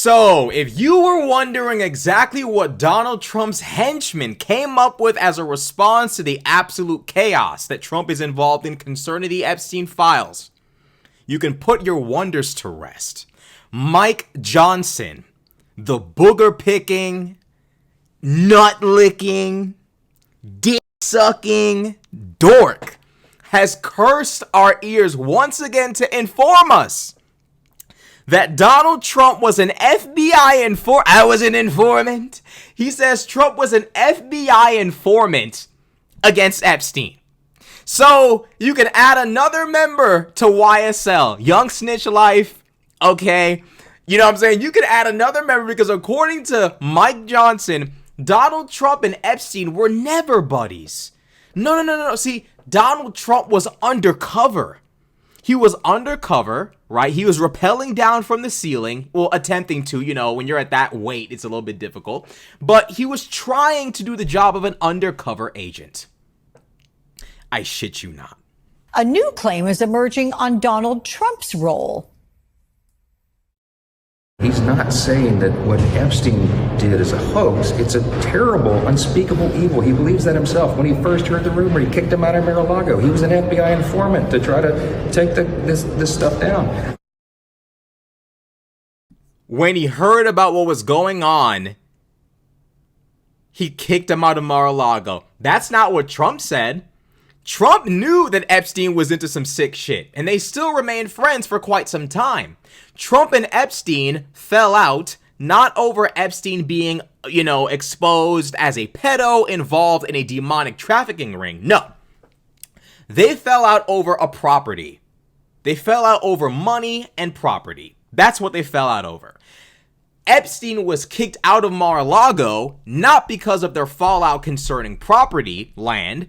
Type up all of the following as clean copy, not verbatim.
So, if you were wondering exactly what Donald Trump's henchmen came up with as a response to the absolute chaos that Trump is involved in concerning the Epstein files, you can put your wonders to rest. Mike Johnson, the booger-picking, nut-licking, dick-sucking dork, has cursed our ears once again to inform us that Donald Trump was an FBI informant. I was an informant. He says Trump was an FBI informant against Epstein. So you can add another member to YSL, Young Snitch Life. Okay. You know what I'm saying? You can add another member because according to Mike Johnson, Donald Trump and Epstein were never buddies. No. See, Donald Trump was undercover. He was undercover, right? He was rappelling down from the ceiling. Well, attempting to, when you're at that weight, it's a little bit difficult. But he was trying to do the job of an undercover agent. I shit you not. A new claim is emerging on Donald Trump's role. He's not saying that what Epstein did is a hoax. It's a terrible, unspeakable evil. He believes that himself. When he first heard the rumor, he kicked him out of Mar-a-Lago. He was an FBI informant to try to take this stuff down. When he heard about what was going on, he kicked him out of Mar-a-Lago. That's not what Trump said. Trump knew that Epstein was into some sick shit, and they still remained friends for quite some time. Trump and Epstein fell out, not over Epstein being, exposed as a pedo involved in a demonic trafficking ring. No. They fell out over a property. They fell out over money and property. That's what they fell out over. Epstein was kicked out of Mar-a-Lago, not because of their fallout concerning property, land.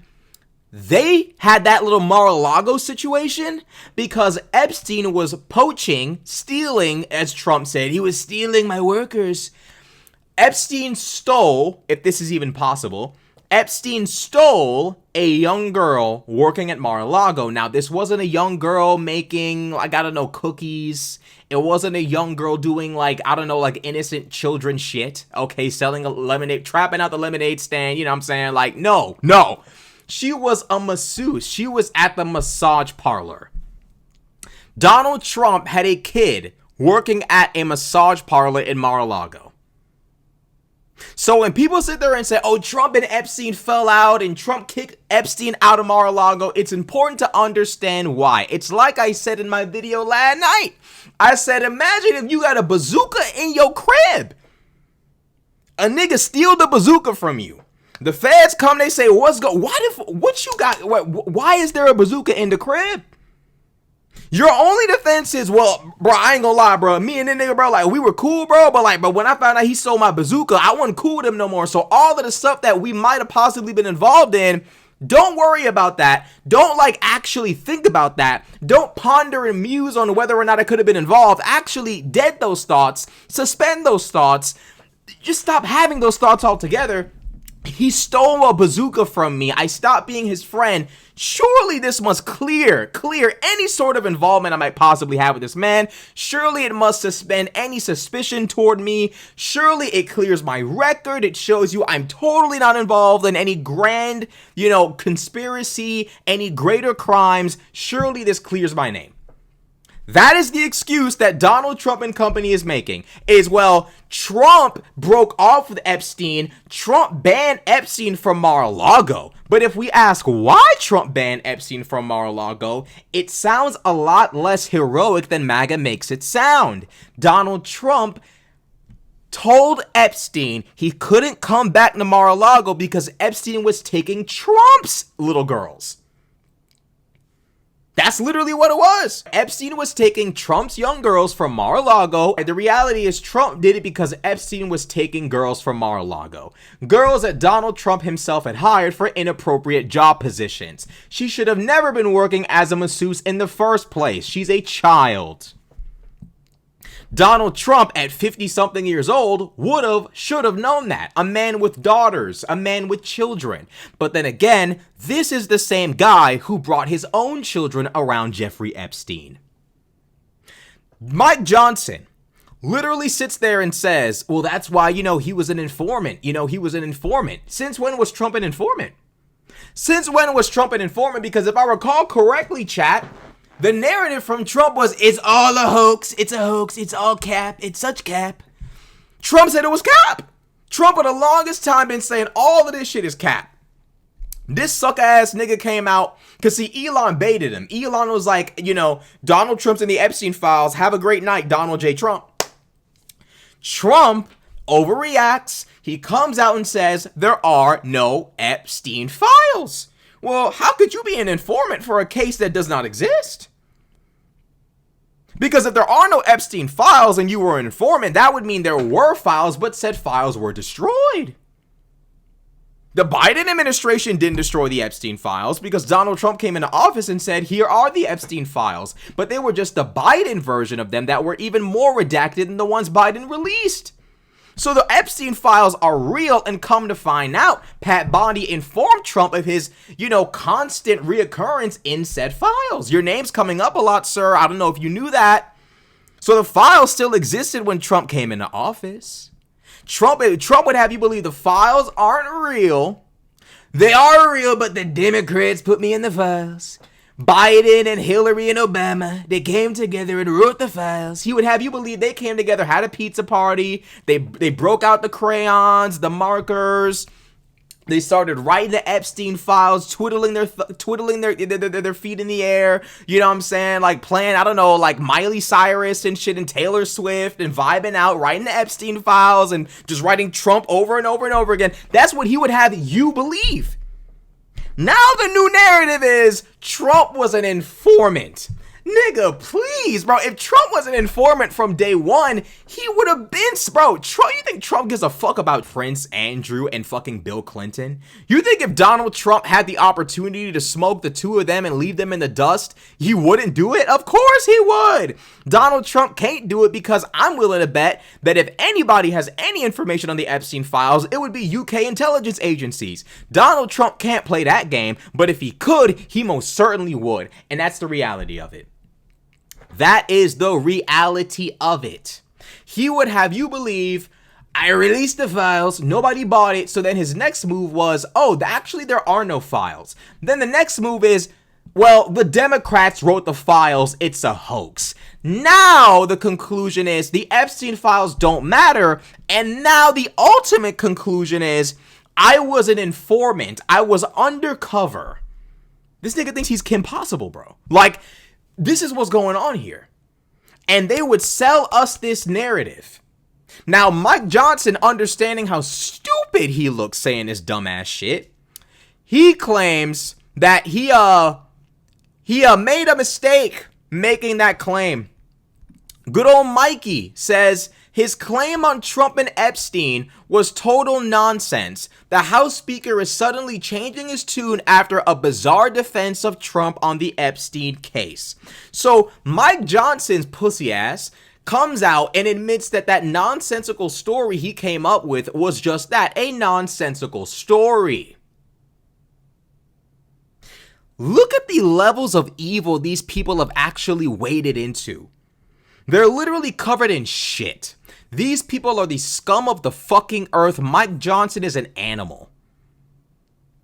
They had that little Mar-a-Lago situation because Epstein was poaching, stealing, as Trump said. He was stealing my workers. Epstein stole, if this is even possible, Epstein stole a young girl working at Mar-a-Lago. Now, this wasn't a young girl making, cookies. It wasn't a young girl doing, innocent children shit. Okay, selling a lemonade, trapping out the lemonade stand, you know what I'm saying? No. She was a masseuse. She was at the massage parlor. Donald Trump had a kid working at a massage parlor in Mar-a-Lago. So when people sit there and say, oh, Trump and Epstein fell out and Trump kicked Epstein out of Mar-a-Lago, it's important to understand why. It's like I said in my video last night. I said, imagine if you got a bazooka in your crib. A nigga steal the bazooka from you. The feds come, they say, what you got? Why is there a bazooka in the crib? Your only defense is, well, bro, I ain't gonna lie, bro. Me and that nigga, bro, we were cool, bro. But when I found out he stole my bazooka, I wasn't cool with him no more. So all of the stuff that we might have possibly been involved in, don't worry about that. Don't actually think about that. Don't ponder and muse on whether or not I could have been involved. Actually, dead those thoughts. Suspend those thoughts. Just stop having those thoughts altogether. He stole a bazooka from me. I stopped being his friend. Surely this must clear any sort of involvement I might possibly have with this man. Surely it must suspend any suspicion toward me. Surely it clears my record. It shows you I'm totally not involved in any grand, conspiracy, any greater crimes. Surely this clears my name. That is the excuse that Donald Trump and company is making. Trump broke off with Epstein. Trump banned Epstein from Mar-a-Lago. But if we ask why Trump banned Epstein from Mar-a-Lago, it sounds a lot less heroic than MAGA makes it sound. Donald Trump told Epstein he couldn't come back to Mar-a-Lago because Epstein was taking Trump's little girls. That's literally what it was. Epstein was taking Trump's young girls from Mar-a-Lago, and the reality is Trump did it because Epstein was taking girls from Mar-a-Lago. Girls that Donald Trump himself had hired for inappropriate job positions. She should have never been working as a masseuse in the first place. She's a child. Donald Trump, at 50-something years old, should have known that. A man with daughters, a man with children. But then again, this is the same guy who brought his own children around Jeffrey Epstein. Mike Johnson literally sits there and says, well, that's why, he was an informant. He was an informant. Since when was Trump an informant? Since when was Trump an informant? Because if I recall correctly, chat, the narrative from Trump was, it's all a hoax. It's a hoax. It's all cap. It's such cap. Trump said it was cap. Trump for the longest time been saying all of this shit is cap. This sucker ass nigga came out because see, Elon baited him. Elon was like, Donald Trump's in the Epstein files. Have a great night, Donald J. Trump. Trump overreacts. He comes out and says there are no Epstein files. Well, how could you be an informant for a case that does not exist? Because if there are no Epstein files and you were an informant, that would mean there were files, but said files were destroyed. The Biden administration didn't destroy the Epstein files because Donald Trump came into office and said, here are the Epstein files. But they were just the Biden version of them that were even more redacted than the ones Biden released. So the Epstein files are real, and come to find out, Pat Bondi informed Trump of his, constant reoccurrence in said files. Your name's coming up a lot, sir. I don't know if you knew that. So the files still existed when Trump came into office. Trump would have you believe the files aren't real. They are real, but the Democrats put me in the files. Biden and Hillary and Obama, they came together and wrote the files. He would have you believe they came together, had a pizza party. They broke out the crayons, the markers. They started writing the Epstein files, twiddling their feet in the air. You know what I'm saying? Like playing, I don't know, like Miley Cyrus and shit and Taylor Swift and vibing out, writing the Epstein files and just writing Trump over and over and over again. That's what he would have you believe. Now the new narrative is Trump was an informant. Nigga, please, bro. If Trump was an informant from day one, he would have been, bro. Trump, you think Trump gives a fuck about Prince Andrew and fucking Bill Clinton? You think if Donald Trump had the opportunity to smoke the two of them and leave them in the dust, he wouldn't do it? Of course he would. Donald Trump can't do it because I'm willing to bet that if anybody has any information on the Epstein files, it would be UK intelligence agencies. Donald Trump can't play that game, but if he could, he most certainly would. And that's the reality of it. That is the reality of it. He would have you believe, I released the files, nobody bought it, so then his next move was, actually there are no files. Then the next move is, well, the Democrats wrote the files, it's a hoax. Now the conclusion is the Epstein files don't matter, and now the ultimate conclusion is, I was an informant, I was undercover. This nigga thinks he's Kim Possible, bro. Like, this is what's going on here. And they would sell us this narrative. Now, Mike Johnson, understanding how stupid he looks saying this dumbass shit, he claims that he made a mistake making that claim. Good old Mikey says his claim on Trump and Epstein was total nonsense. The House Speaker is suddenly changing his tune after a bizarre defense of Trump on the Epstein case. So Mike Johnson's pussy ass comes out and admits that that nonsensical story he came up with was just that, a nonsensical story. Look at the levels of evil these people have actually waded into. They're literally covered in shit. These people are the scum of the fucking earth. Mike Johnson is an animal.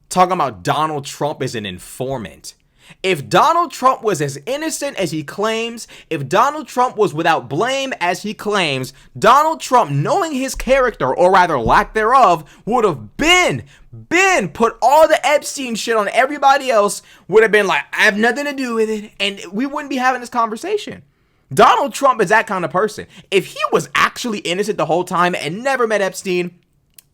Talking about Donald Trump is an informant. If Donald Trump was as innocent as he claims, if Donald Trump was without blame as he claims, Donald Trump, knowing his character, or rather lack thereof, would have been put all the Epstein shit on everybody else, would have been like, I have nothing to do with it, and we wouldn't be having this conversation. Donald Trump is that kind of person. If he was actually innocent the whole time and never met Epstein,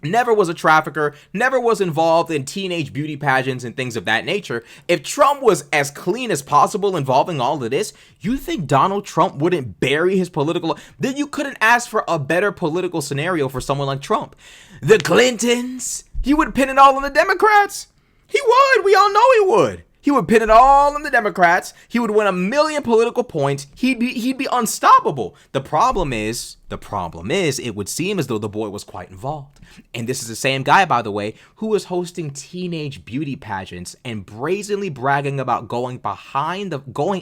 never was a trafficker, never was involved in teenage beauty pageants and things of that nature, if Trump was as clean as possible involving all of this, you think Donald Trump wouldn't bury his political... Then you couldn't ask for a better political scenario for someone like Trump. The Clintons, he would pin it all on the Democrats. He would. We all know he would. He would pin it all on the Democrats. He would win 1 million political points. He'd be unstoppable. The problem is, it would seem as though the boy was quite involved. And this is the same guy, by the way, who was hosting teenage beauty pageants and brazenly bragging about going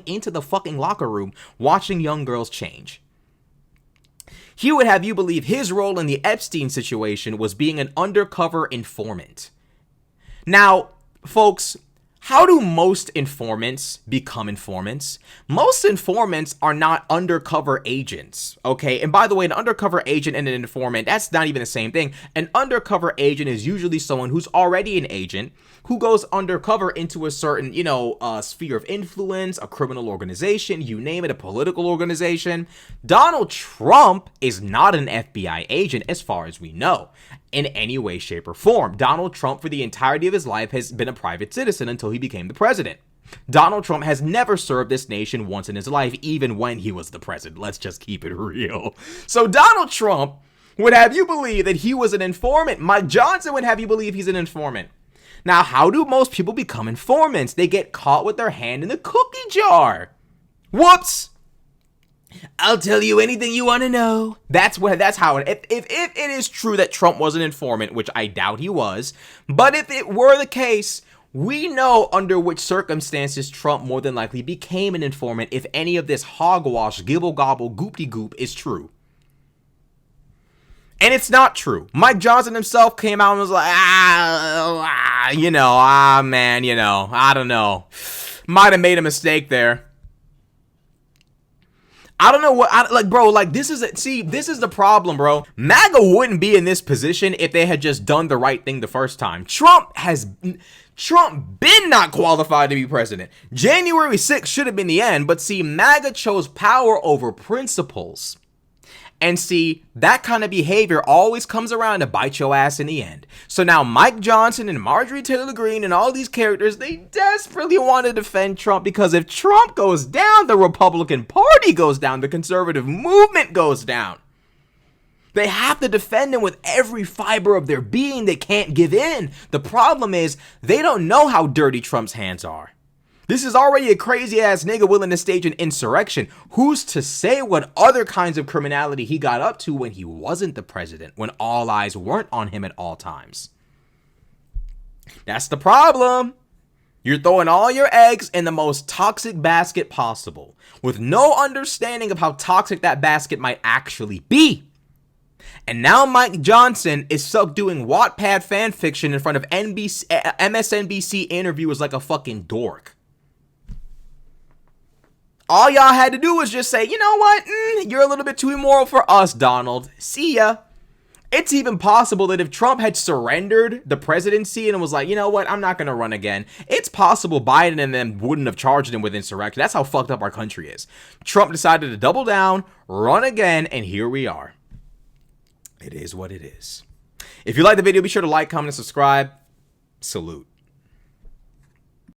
into the fucking locker room, watching young girls change. He would have you believe his role in the Epstein situation was being an undercover informant. Now, folks, how do most informants become informants? Most informants are not undercover agents, okay? And by the way, an undercover agent and an informant, that's not even the same thing. An undercover agent is usually someone who's already an agent who goes undercover into a certain, sphere of influence, a criminal organization, you name it, a political organization. Donald Trump is not an FBI agent as far as we know, in any way, shape, or form. Donald Trump, for the entirety of his life, has been a private citizen until he became the president. Donald Trump has never served this nation once in his life, even when he was the president. Let's just keep it real. So Donald Trump would have you believe that he was an informant. Mike Johnson would have you believe he's an informant. Now, how do most people become informants? They get caught with their hand in the cookie jar. Whoops. I'll tell you anything you want to know. That's how it, if it is true that Trump was an informant, which I doubt he was, but if it were the case, we know under which circumstances Trump more than likely became an informant if any of this hogwash, gibble gobble, goopty goop is true. And it's not true. Mike Johnson himself came out and was like, I don't know. Might have made a mistake there. I don't know what, this is the problem, bro. MAGA wouldn't be in this position if they had just done the right thing the first time. Trump been not qualified to be president. January 6th should have been the end, but see, MAGA chose power over principles. And see, that kind of behavior always comes around to bite your ass in the end. So now Mike Johnson and Marjorie Taylor Greene and all these characters, they desperately want to defend Trump because if Trump goes down, the Republican Party goes down, the conservative movement goes down. They have to defend him with every fiber of their being. They can't give in. The problem is they don't know how dirty Trump's hands are. This is already a crazy ass nigga willing to stage an insurrection. Who's to say what other kinds of criminality he got up to when he wasn't the president, when all eyes weren't on him at all times? That's the problem. You're throwing all your eggs in the most toxic basket possible, with no understanding of how toxic that basket might actually be. And now Mike Johnson is subduing Wattpad fan fiction in front of MSNBC interviewers like a fucking dork. All y'all had to do was just say, you know what? You're a little bit too immoral for us, Donald. See ya. It's even possible that if Trump had surrendered the presidency and was like, you know what? I'm not going to run again. It's possible Biden and them wouldn't have charged him with insurrection. That's how fucked up our country is. Trump decided to double down, run again, and here we are. It is what it is. If you like the video, be sure to like, comment, and subscribe. Salute.